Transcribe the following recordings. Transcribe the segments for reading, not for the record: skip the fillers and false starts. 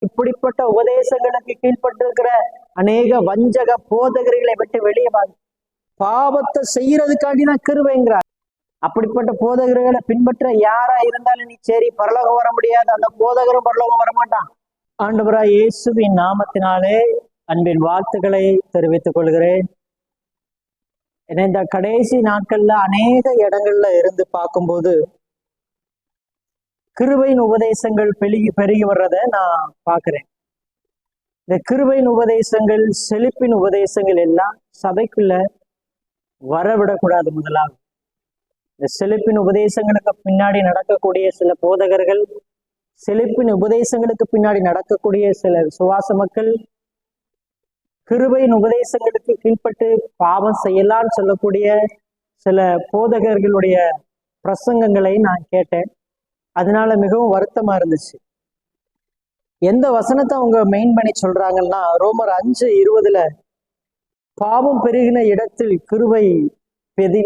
இப்படிப்பட்ட உபதேசங்களுக்கு கீழ்பட்டிருக்கிற அநேக வஞ்சக போதகர்களை விட்டு வெளியே வாங்க. பாவத்தை செய்யறதுக்காண்டி தான் கிருபைங்கிறார். அப்படிப்பட்ட போதகர்களை பின்பற்ற யாரா இருந்தாலும் நீ சரி, பரலோகம் வர முடியாது. அந்த போதகரும் பரலோகம் வரமாட்டான். ஆண்டவராய் இயேசுவின் நாமத்தினாலே அன்பின் வாழ்த்துக்களை தெரிவித்துக் கொள்கிறேன். ஏன்னா இந்த கடைசி நாட்கள்ல அநேக இடங்கள்ல இருந்து பார்க்கும்போது கிருபையின் உபதேசங்கள் பெருகி வர்றதை நான் பார்க்கிறேன். இந்த கிருபையின் உபதேசங்கள், செழிப்பின் உபதேசங்கள் எல்லாம் சபைக்குள்ள வரவிடக்கூடாது. முதலாவது இந்த செழிப்பின் உபதேசங்களுக்கு பின்னாடி நடக்கக்கூடிய சில போதகர்கள், செழிப்பின் உபதேசங்களுக்கு பின்னாடி நடக்கக்கூடிய சில சுவாச மக்கள், கிருபையின் உபதேசங்களுக்கு கீழ்பட்டு பாவம் செய்யலான்னு சொல்லக்கூடிய சில போதகர்களுடைய பிரசங்கங்களை நான் கேட்டேன். அதனால மிகவும் வருத்தமா இருந்துச்சு. எந்த வசனத்தை அவங்க மெயின் பண்ணி சொல்றாங்கன்னா, ரோமர் 5:20 பாவம் பெருகின இடத்தில் கிருபை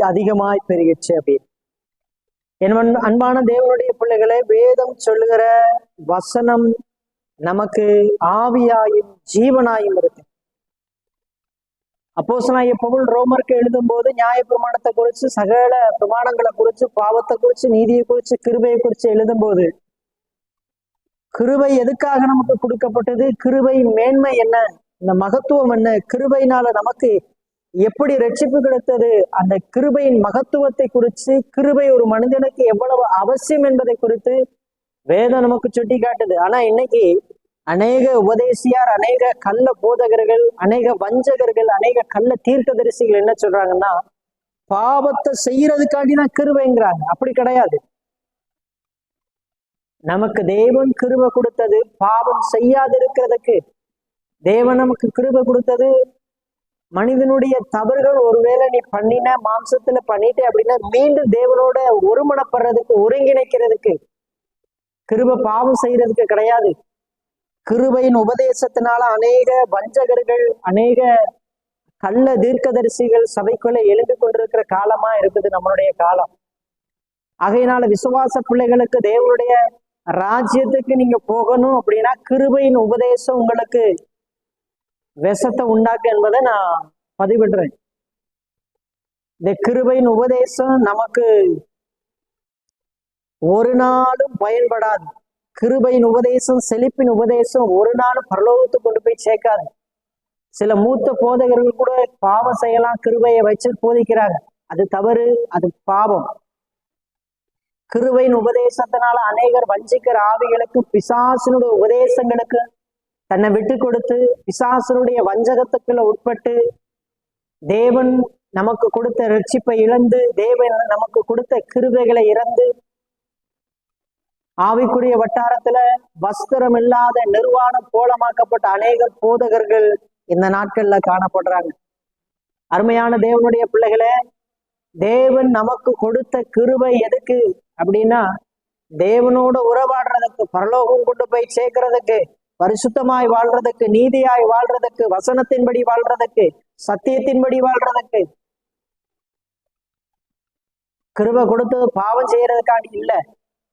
அதிகமாய் பெருகிச்சு அப்படின்னு. என் அன்பான தேவனுடைய பிள்ளைகளே, வேதம் சொல்லுகிற வசனம் நமக்கு ஆவியாயும் ஜீவனாயும் இருக்கு. அப்போஸ்தலனாகிய பவுல் ரோமருக்கு எழுதும் போது நியாயப்பிரமாணத்தை குறித்து, சகல பிரமாணங்களை குறித்து, பாவத்தை குறித்து, நீதியை குறித்து, கிருபையை குறித்து எழுதும் போது கிருபை எதுக்காக நமக்கு கொடுக்கப்பட்டது, கிருபையின் மேன்மை என்ன, இந்த மகத்துவம் என்ன, கிருபையினால நமக்கு எப்படி ரட்சிப்பு கிடைத்தது, அந்த கிருபையின் மகத்துவத்தை குறித்து, கிருபை ஒரு மனிதனுக்கு எவ்வளவு அவசியம் என்பதை குறித்து வேதம் நமக்கு சுட்டி காட்டுது. ஆனா இன்னைக்கு அநேக உபதேசியார், அநேக கள்ள போதகர்கள், அநேக வஞ்சகர்கள், அநேக கள்ள தீர்க்கதரிசிகள் என்ன சொல்றாங்கன்னா, பாவத்தை செய்யறதுக்காண்டி தான் கிருபைங்கிறாங்க. அப்படி கிடையாது. நமக்கு தேவன் கிருபை கொடுத்தது பாவம் செய்யாது இருக்கிறதுக்கு. தேவன் நமக்கு கிருபை கொடுத்தது மனிதனுடைய தவறுகள் ஒருவேளை நீ பண்ணின, மாம்சத்துல பண்ணிட்டே அப்படின்னா மீண்டும் தேவனோட ஒருமனப்படுறதுக்கு, ஒருங்கிணைக்கிறதுக்கு. கிருபை பாவம் செய்யறதுக்கு கிடையாது. கிருபையின் உபதேசத்தினால அநேக வஞ்சகர்கள், அநேக கள்ள தீர்க்கதரிசிகள் சபைக்குள்ள எழுந்து கொண்டிருக்கிற காலமா இருக்குது நம்மளுடைய காலம். ஆகையினால விசுவாச பிள்ளைகளுக்கு தேவனுடைய ராஜ்யத்துக்கு நீங்க போகணும் அப்படின்னா கிருபையின் உபதேசம் உங்களுக்கு விஷத்தை உண்டாக்கு என்பதை நான் பதிவிடுறேன். இந்த கிருபையின் உபதேசம் நமக்கு ஒரு நாளும் பயன்படாது. கிருபையின் உபதேசம், செழிப்பின் உபதேசம் ஒரு நாளும் பரலோகத்துக்கு கொண்டு போய் சேர்க்காது. சில மூத்த போதகர்கள் கூட பாவம் செய்யலாம் கிருபையை வச்சு போதிக்கிறாங்க. அது தவறு, அது பாவம். கிருபையின் உபதேசத்தினால அநேகர் வஞ்சிக்கிற ஆவிகளுக்கு, பிசாசனுடைய உபதேசங்களுக்கு தன்னை விட்டு கொடுத்து, பிசாசனுடைய வஞ்சகத்துக்குள்ள உட்பட்டு, தேவன் நமக்கு கொடுத்த ரட்சிப்பை இழந்து, தேவன் நமக்கு கொடுத்த கிருபைகளை இழந்து, ஆவிக்குரிய வட்டாரத்துல வஸ்திரம் இல்லாத நிர்வாணம் கோலமாக்கப்பட்ட அநேக போதகர்கள் இந்த நாட்கள்ல காணப்படுறாங்க. அருமையான தேவனுடைய பிள்ளைகளே, தேவன் நமக்கு கொடுத்த கிருபை எதுக்கு அப்படின்னா, தேவனோட உறவாடுறதுக்கு, பரலோகம் கொண்டு போய் சேர்க்கிறதுக்கு, பரிசுத்தமாய் வாழ்றதுக்கு, நீதியாய் வாழ்றதுக்கு, வசனத்தின்படி வாழ்றதுக்கு, சத்தியத்தின்படி வாழ்றதுக்கு. கிருபை கொடுத்தது பாவம் செய்யறதுக்காண்டி இல்ல.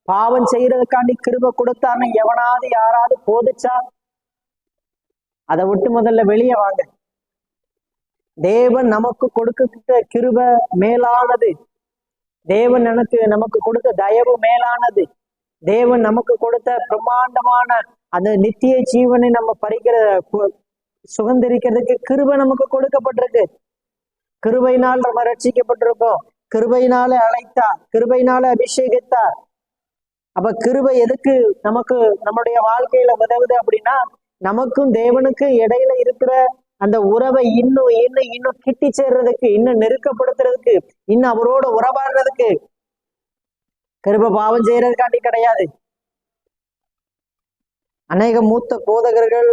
பாவம் செய்யறதுக்காண்டி கிருபை கொடுத்தான்னு எவனாவது யாராவது போதிச்சா அதை விட்டு முதல்ல வெளியே வாங்க. தேவன் நமக்கு கொடுக்க கிருபை மேலானது. தேவன் நமக்கு கொடுத்த தயவு மேலானது. தேவன் நமக்கு கொடுத்த பிரம்மாண்டமான அந்த நித்திய ஜீவனை நம்ம பறிக்கிற, சுதந்திரிக்கிறதுக்கு கிருபை நமக்கு கொடுக்கப்பட்டிருக்கு. கிருபையினால் நம்ம ரட்சிக்கப்பட்டிருக்கோம். கிருபையினால அழைத்தார், கிருபையினால அபிஷேகித்தார். அப்ப கிருபை எதுக்கு நமக்கு நம்முடைய வாழ்க்கையில உதவுது அப்படின்னா, நமக்கும் தேவனுக்கு இடையில இருக்கிற அந்த உறவை இன்னும் இன்னும் இன்னும் கிட்டி சேர்றதுக்கு, இன்னும் நெருக்கப்படுத்துறதுக்கு, இன்னும் அவரோட உறவாடுறதுக்கு. கிருபை பாவம் செய்யறதுக்காண்டி கிடையாது. அநேக மூத்த போதகர்கள்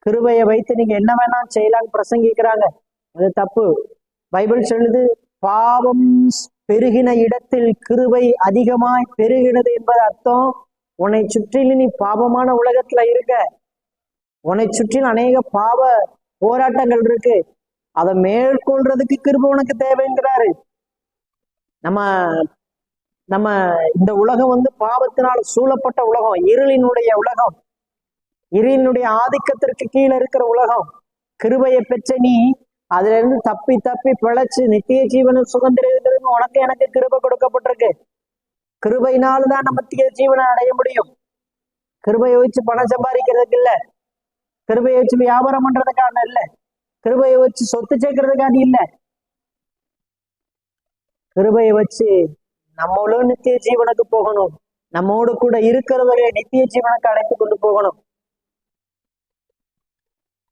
கிருபையை வைத்து நீங்க என்ன வேணாம் செய்யலான்னு பிரசங்கிக்கிறாங்க. அது தப்பு. பைபிள் சொல்லுது, பாவம் பெருகின இடத்தில் கிருபை அதிகமாய் பெருகினது என்பது அர்த்தம். உன்னை சுற்றிலும் நீ பாவமான உலகத்துல இருக்க, உன்னை சுற்றிலும் அநேக பாவ போராட்டங்கள் இருக்கு. அதை மேற்கொள்றதுக்கு கிருபை உனக்கு தேவைங்கிறாரு. நம்ம இந்த உலகம் பாவத்தினால் சூழப்பட்ட உலகம், இருளினுடைய உலகம். இருளினுடைய ஆதிக்கத்திற்கு கீழே இருக்கிற உலகம். கிருபையை பெற்ற நீ அதுல இருந்து தப்பி தப்பி பிழைச்சு நித்திய ஜீவனும் சுதந்திரம் உனக்கு எனக்கு கிருபை கொடுக்கப்பட்டிருக்கு. கிருபையினால்தான் நம்ம நித்திய ஜீவனை அடைய முடியும். கிருபையை வச்சு பணம் சம்பாதிக்கிறதுக்கு இல்ல, கிருபையை வச்சு வியாபாரம் பண்றதுக்கான இல்ல, கிருபையை வச்சு சொத்து சேர்க்கறதுக்கான இல்ல. கிருபையை வச்சு நம்மளும் நித்திய ஜீவனுக்கு போகணும். நம்மோடு கூட இருக்கிறவரை நித்திய ஜீவனுக்கு அழைத்து கொண்டு போகணும்.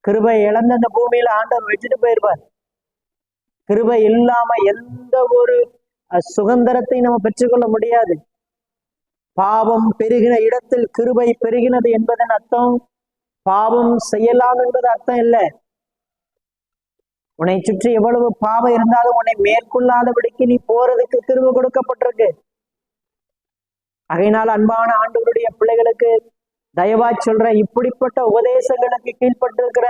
கிருபை இழந்த அந்த பூமியில ஆண்டவர் வச்சுட்டு போயிருப்பார். கிருபை இல்லாம எந்த ஒரு சுதந்திரத்தை நம்ம பெற்றுக்கொள்ள முடியாது. பாவம் பெருகின இடத்தில் கிருபை பெருகினது என்பதன் அர்த்தம் பாவம் செய்யலாம் என்பது அர்த்தம் இல்லை. உன்னை சுற்றி எவ்வளவு பாவம் இருந்தாலும் உன்னை மேற்கொள்ளாதபடிக்கு நீ போறதுக்கு கிருபை கொடுக்கப்பட்டிருக்கு. அதனால் அன்பான ஆண்டவருடைய பிள்ளைகளுக்கு தயவா சொல்ற, இப்படிப்பட்ட உபதேசங்களுக்கு கீழ்பட்டிருக்கிற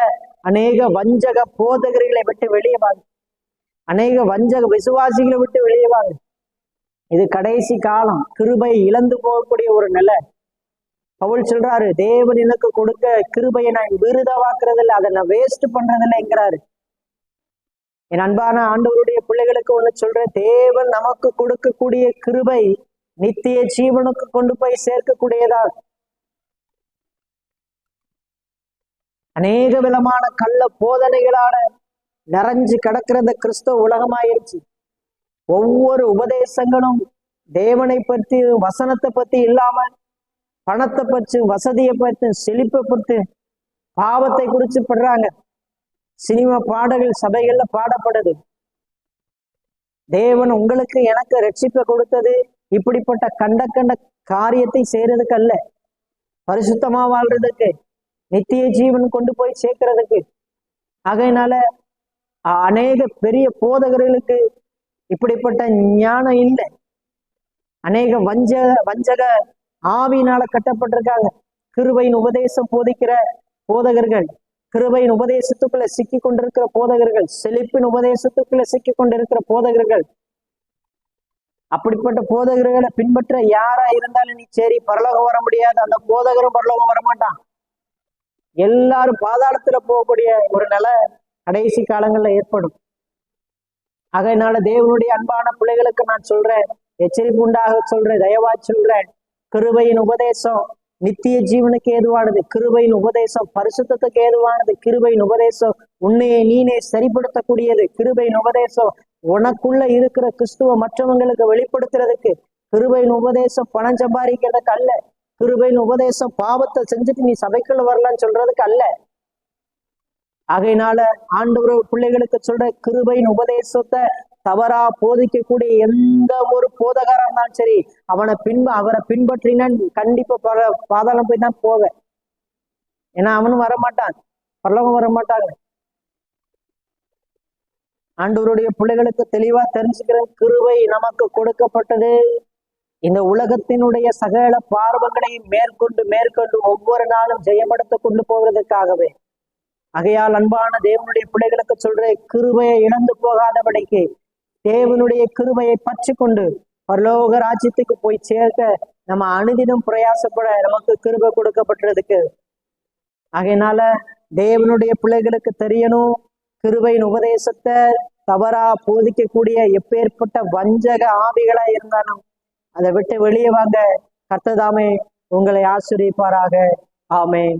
அநேக வஞ்சக போதகர்களை விட்டு வெளியே வாங்க. அநேக வஞ்சக விசுவாசிகளை விட்டு வெளியே வாங்க. இது கடைசி காலம். கிருபை இழந்து போகக்கூடிய ஒரு நிலை. பவுல் சொல்றாரு, தேவன் எனக்கு கொடுக்க கிருபையை நான் விருதவாக்குறது இல்லை, அதை நான் வேஸ்ட் பண்றதில்லைங்கிறாரு. என் அன்பான ஆண்டவருடைய பிள்ளைகளுக்கு ஒண்ணு சொல்றேன், தேவன் நமக்கு கொடுக்கக்கூடிய கிருபை நித்திய ஜீவனுக்கு கொண்டு போய் சேர்க்கக்கூடியதா. அநேக விதமான கள்ள போதனைகளால நிறைஞ்சு கிடக்கிற இந்த கிறிஸ்தவ உலகமாயிருச்சு. ஒவ்வொரு உபதேசங்களும் தேவனை பற்றி வசனத்தை பத்தி இல்லாம பணத்தை பற்றி, வசதியை பற்றி, செழிப்பை பற்றி, பாவத்தை குறிச்சு படுறாங்க. சினிமா பாடல்கள் சபைகள்ல பாடப்படுது. தேவன் உங்களுக்கு எனக்கு ரட்சிப்பை கொடுத்தது இப்படிப்பட்ட கண்ட கண்ட காரியத்தை செய்யறதுக்கு அல்ல, பரிசுத்தமா வாழ்றதுக்கு, நித்திய ஜீவன் கொண்டு போய் சேர்க்கிறதுக்கு. ஆகையினால அநேக பெரிய போதகர்களுக்கு இப்படிப்பட்ட ஞானம் இல்லை. அநேக வஞ்சக ஆவியினால கட்டப்பட்டிருக்காங்க. கிருபையின் உபதேசம் போதிக்கிற போதகர்கள், கிருபையின் உபதேசத்துக்குள்ள சிக்கி கொண்டிருக்கிற போதகர்கள், செழிப்பின் உபதேசத்துக்குள்ள சிக்கி கொண்டிருக்கிற போதகர்கள். அப்படிப்பட்ட போதகர்களை பின்பற்ற யாரா இருந்தாலும் நீ சரி, பரலோகம் வர முடியாது. அந்த போதகரும் பரலோகம் வரமாட்டான். எல்லாரும் பாதாளத்துல போகக்கூடிய ஒரு நிலை கடைசி காலங்கள்ல ஏற்படும். அதனால தேவனுடைய அன்பான பிள்ளைகளுக்கு நான் சொல்றேன், எச்சரிப்பு உண்டாக சொல்றேன், தயவா சொல்றேன், கிருபையின் உபதேசம் நித்திய ஜீவனுக்கு ஏதுவானது. கிருபையின் உபதேசம் பரிசுத்தத்துக்கு ஏதுவானது. கிருபையின் உபதேசம் உன்னையே நீனே சரிப்படுத்தக்கூடியது. கிருபையின் உபதேசம் உனக்குள்ள இருக்கிற கிறிஸ்துவ மற்றவங்களுக்கு வெளிப்படுத்துறதுக்கு. கிருபையின் உபதேசம் பணம் சம்பாதிக்கிறதுக்கு அல்ல. கிருபையின் உபதேசம் பாவத்தை செஞ்சுட்டு நீ சபைக்குள்ள வரலான்னு சொல்றதுக்கு அல்ல. ஆகையினால ஆண்டவர் பிள்ளைகளுக்கு சொல்ற, கிருபையின் உபதேசத்தை தவறா போதிக்கக்கூடிய எந்த ஒரு போதகரா இருந்தாலும் சரி, அவரை பின்பற்றினா கண்டிப்பா பாதாளம் போய் தான் போவேன். ஏன்னா அவனும் வரமாட்டான், பரலோகம் வரமாட்டாங்க. ஆண்டவருடைய பிள்ளைகளுக்கு தெளிவா தெரிஞ்சுக்கிற, கிருபை நமக்கு கொடுக்கப்பட்டது இந்த உலகத்தினுடைய சகல பார்வங்களையும் மேற்கொண்டு ஒவ்வொரு நாளும் ஜெயமெடுத்து கொண்டு போவதற்காகவே. ஆகையால் அன்பான தேவனுடைய பிள்ளைகளுக்கு சொல்றேன், கிருபையை இழந்து போகாதபடிக்கு தேவனுடைய கிருபையை பற்றி கொண்டு பரலோக ராஜ்யத்துக்கு போய் சேர்க்க நம்ம அனுதினம் பிரயாசப்பட நமக்கு கிருபை கொடுக்கப்பட்டிருக்கு. ஆகையினால தேவனுடைய பிள்ளைகளுக்கு தெரியணும், கிருபையின் உபதேசத்தை தவறா போதிக்கக்கூடிய எப்பேற்பட்ட வஞ்சக ஆவிகளா இருந்தாலும் அதை விட்டு வெளியே வாங்க. கர்த்தர் தாமே உங்களை ஆசீர்வதிப்பாராக. ஆமென்.